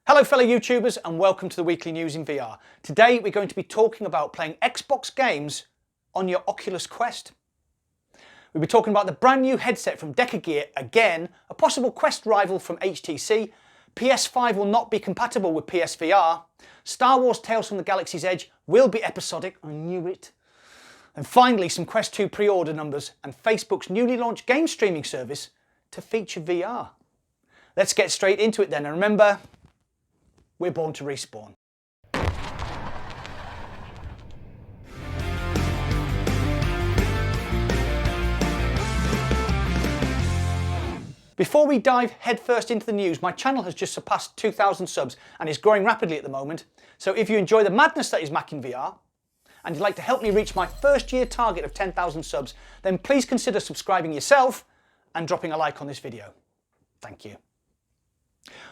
Hello fellow YouTubers and welcome to the weekly news in VR. Today we're going to be talking about playing Xbox games on your Oculus Quest. We'll be talking about the brand new headset from Decagear again, a possible Quest rival from HTC, PS5 will not be compatible with PSVR, Star Wars Tales from the Galaxy's Edge will be episodic, I knew it, and finally some Quest 2 pre-order numbers and Facebook's newly launched game streaming service to feature VR. Let's get straight into it then, and remember, we're born to respawn. Before we dive headfirst into the news, my channel has just surpassed 2,000 subs and is growing rapidly at the moment. So if you enjoy the madness that is MACINVR and you'd like to help me reach my first year target of 10,000 subs, then please consider subscribing yourself and dropping a like on this video. Thank you.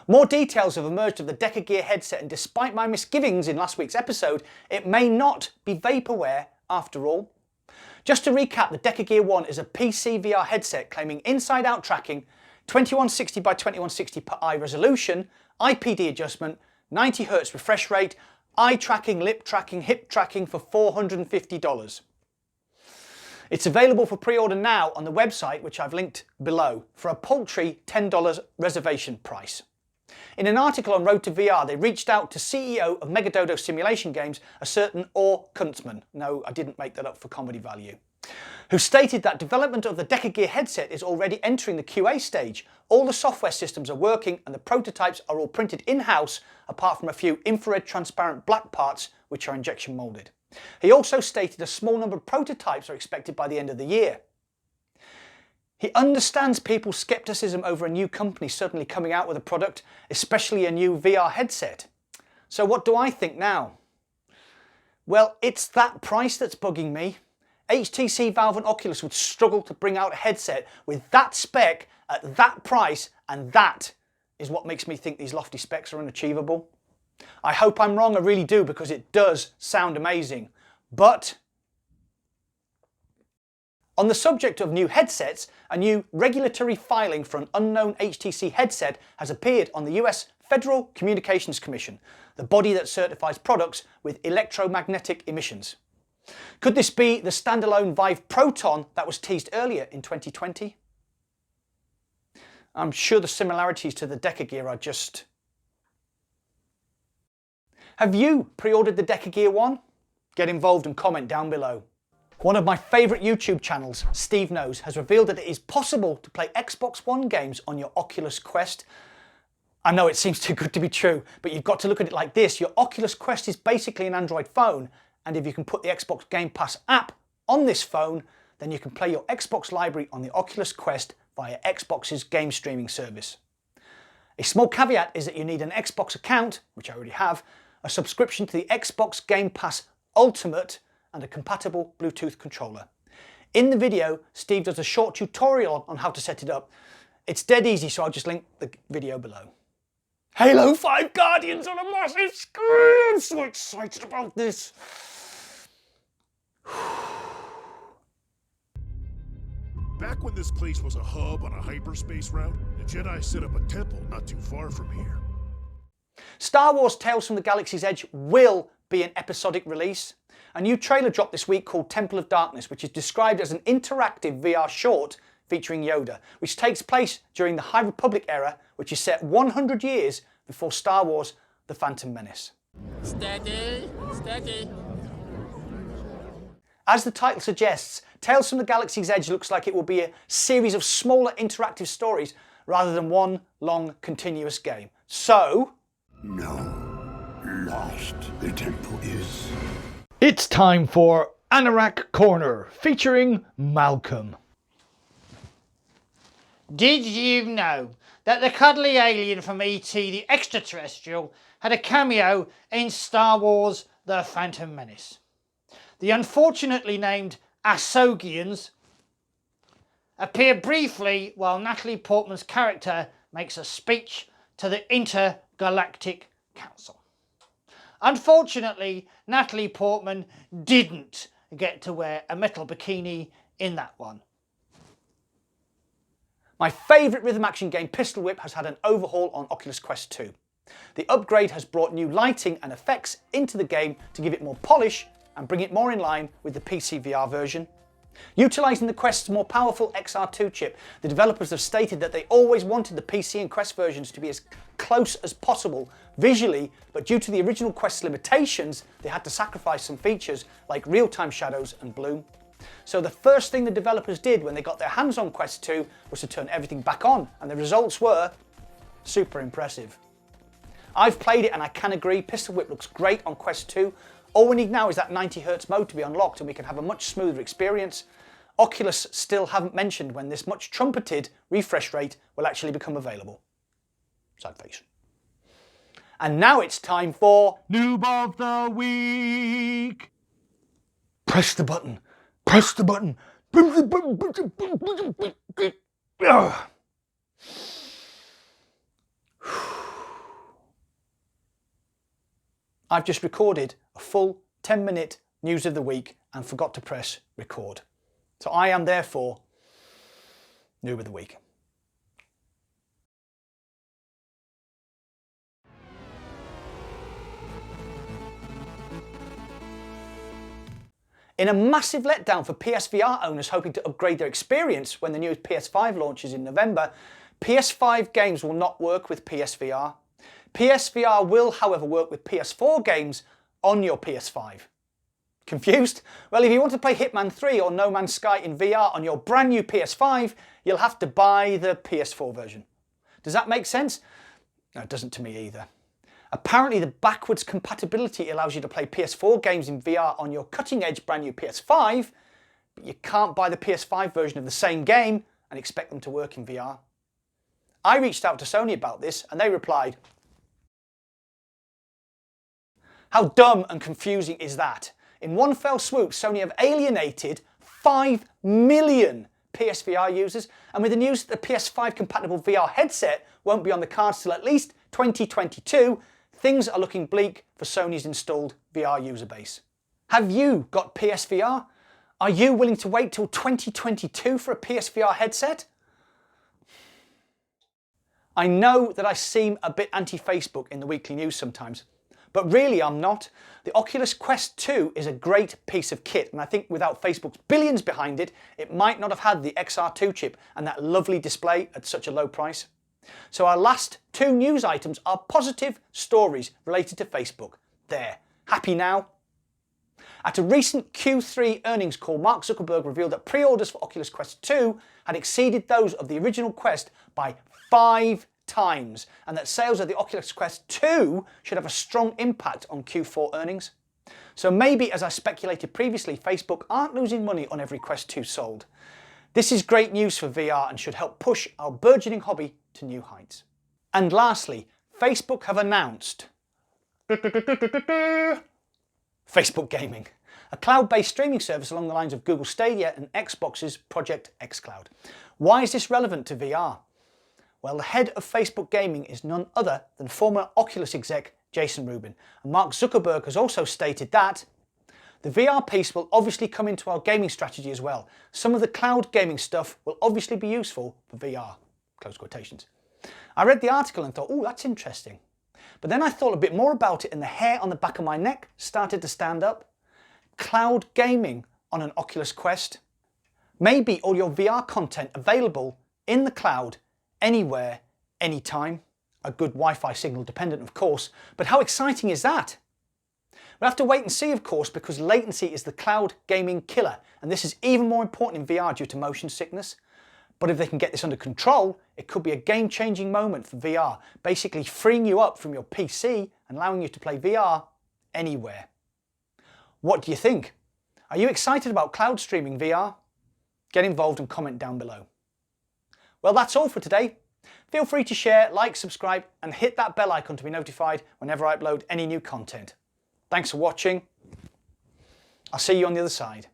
More details have emerged of the Decagear headset, and despite my misgivings in last week's episode, it may not be vaporware after all. Just to recap, the Decagear 1 is a PC VR headset claiming inside-out tracking, 2160 by 2160 per eye resolution, IPD adjustment, 90 Hz refresh rate, eye tracking, lip tracking, hip tracking for $450. It's available for pre-order now on the website, which I've linked below, for a paltry $10 reservation price. In an article on Road to VR, they reached out to CEO of Megadodo Simulation Games, a certain Or Kuntzman, no, I didn't make that up for comedy value, who stated that development of the Decagear headset is already entering the QA stage. All the software systems are working and the prototypes are all printed in-house, apart from a few infrared transparent black parts which are injection moulded. He also stated a small number of prototypes are expected by the end of the year. He understands people's skepticism over a new company suddenly coming out with a product, especially a new VR headset. So what do I think now? Well, it's that price that's bugging me. HTC, Valve and Oculus would struggle to bring out a headset with that spec at that price, and that is what makes me think these lofty specs are unachievable. I hope I'm wrong, I really do, because it does sound amazing. But on the subject of new headsets, a new regulatory filing for an unknown HTC headset has appeared on the US Federal Communications Commission, the body that certifies products with electromagnetic emissions. Could this be the standalone Vive Proton that was teased earlier in 2020? I'm sure the similarities to the Decagear are just... Have you pre-ordered the Decagear 1? Get involved and comment down below. One of my favourite YouTube channels, Steve Knows, has revealed that it is possible to play Xbox One games on your Oculus Quest. I know it seems too good to be true, but you've got to look at it like this. Your Oculus Quest is basically an Android phone, and if you can put the Xbox Game Pass app on this phone, then you can play your Xbox library on the Oculus Quest via Xbox's game streaming service. A small caveat is that you need an Xbox account, which I already have, a subscription to the Xbox Game Pass Ultimate, and a compatible Bluetooth controller. In the video, Steve does a short tutorial on how to set it up. It's dead easy, so I'll just link the video below. Halo 5 Guardians on a massive screen! I'm so excited about this! Back when this place was a hub on a hyperspace route, the Jedi set up a temple not too far from here. Star Wars Tales from the Galaxy's Edge will be an episodic release. A new trailer dropped this week called Temple of Darkness, which is described as an interactive VR short featuring Yoda, which takes place during the High Republic era, which is set 100 years before Star Wars The Phantom Menace. Steady, steady. As the title suggests, Tales from the Galaxy's Edge looks like it will be a series of smaller interactive stories rather than one long continuous game. So... No. Lost the temple is. It's time for Anorak Corner, featuring Malcolm. Did you know that the cuddly alien from E.T. the Extraterrestrial had a cameo in Star Wars The Phantom Menace? The unfortunately named Asogians appear briefly while Natalie Portman's character makes a speech to the Intergalactic Council. Unfortunately, Natalie Portman didn't get to wear a metal bikini in that one. My favourite rhythm action game, Pistol Whip, has had an overhaul on Oculus Quest 2. The upgrade has brought new lighting and effects into the game to give it more polish and bring it more in line with the PC VR version. Utilising the Quest's more powerful XR2 chip, the developers have stated that they always wanted the PC and Quest versions to be as close as possible visually, but due to the original Quest's limitations, they had to sacrifice some features like real-time shadows and bloom. So the first thing the developers did when they got their hands on Quest 2 was to turn everything back on, and the results were super impressive. I've played it and I can agree, Pistol Whip looks great on Quest 2. All we need now is that 90Hz mode to be unlocked and we can have a much smoother experience. Oculus still haven't mentioned when this much trumpeted refresh rate will actually become available. Sad face. And now it's time for Noob of the Week. Press the button. Press the button. Press the button. I've just recorded a full 10-minute news of the week and forgot to press record. So I am therefore Noob of the Week. In a massive letdown for PSVR owners hoping to upgrade their experience when the new PS5 launches in November, PS5 games will not work with PSVR. PSVR will, however, work with PS4 games on your PS5. Confused? Well, if you want to play Hitman 3 or No Man's Sky in VR on your brand new PS5, you'll have to buy the PS4 version. Does that make sense? No, it doesn't to me either. Apparently the backwards compatibility allows you to play PS4 games in VR on your cutting-edge brand new PS5, but you can't buy the PS5 version of the same game and expect them to work in VR. I reached out to Sony about this and they replied, "How dumb and confusing is that? In one fell swoop, Sony have alienated 5 million PSVR users, and with the news that the PS5 compatible VR headset won't be on the cards till at least 2022, things are looking bleak for Sony's installed VR user base." Have you got PSVR? Are you willing to wait till 2022 for a PSVR headset? I know that I seem a bit anti-Facebook in the weekly news sometimes, but really I'm not. The Oculus Quest 2 is a great piece of kit, and I think without Facebook's billions behind it, it might not have had the XR2 chip and that lovely display at such a low price. So our last 2 news items are positive stories related to Facebook. There, happy now? At a recent Q3 earnings call, Mark Zuckerberg revealed that pre-orders for Oculus Quest 2 had exceeded those of the original Quest by 5 times, and that sales of the Oculus Quest 2 should have a strong impact on Q4 earnings. So maybe, as I speculated previously, Facebook aren't losing money on every Quest 2 sold. This is great news for VR and should help push our burgeoning hobby to new heights. And lastly, Facebook have announced Facebook Gaming, a cloud-based streaming service along the lines of Google Stadia and Xbox's Project xCloud. Why is this relevant to VR? Well, the head of Facebook Gaming is none other than former Oculus exec Jason Rubin, and Mark Zuckerberg has also stated that the VR piece will obviously come into our gaming strategy as well. Some of the cloud gaming stuff will obviously be useful for VR, close quotations. I read the article and thought, oh, that's interesting. But then I thought a bit more about it and the hair on the back of my neck started to stand up. Cloud gaming on an Oculus Quest. Maybe all your VR content available in the cloud, anywhere, anytime. A good Wi-Fi signal dependent, of course, but how exciting is that? We'll have to wait and see, of course, because latency is the cloud gaming killer, and this is even more important in VR due to motion sickness. But if they can get this under control, it could be a game-changing moment for VR, basically freeing you up from your PC and allowing you to play VR anywhere. What do you think? Are you excited about cloud streaming VR? Get involved and comment down below. Well, that's all for today. Feel free to share, like, subscribe, and hit that bell icon to be notified whenever I upload any new content. Thanks for watching. I'll see you on the other side.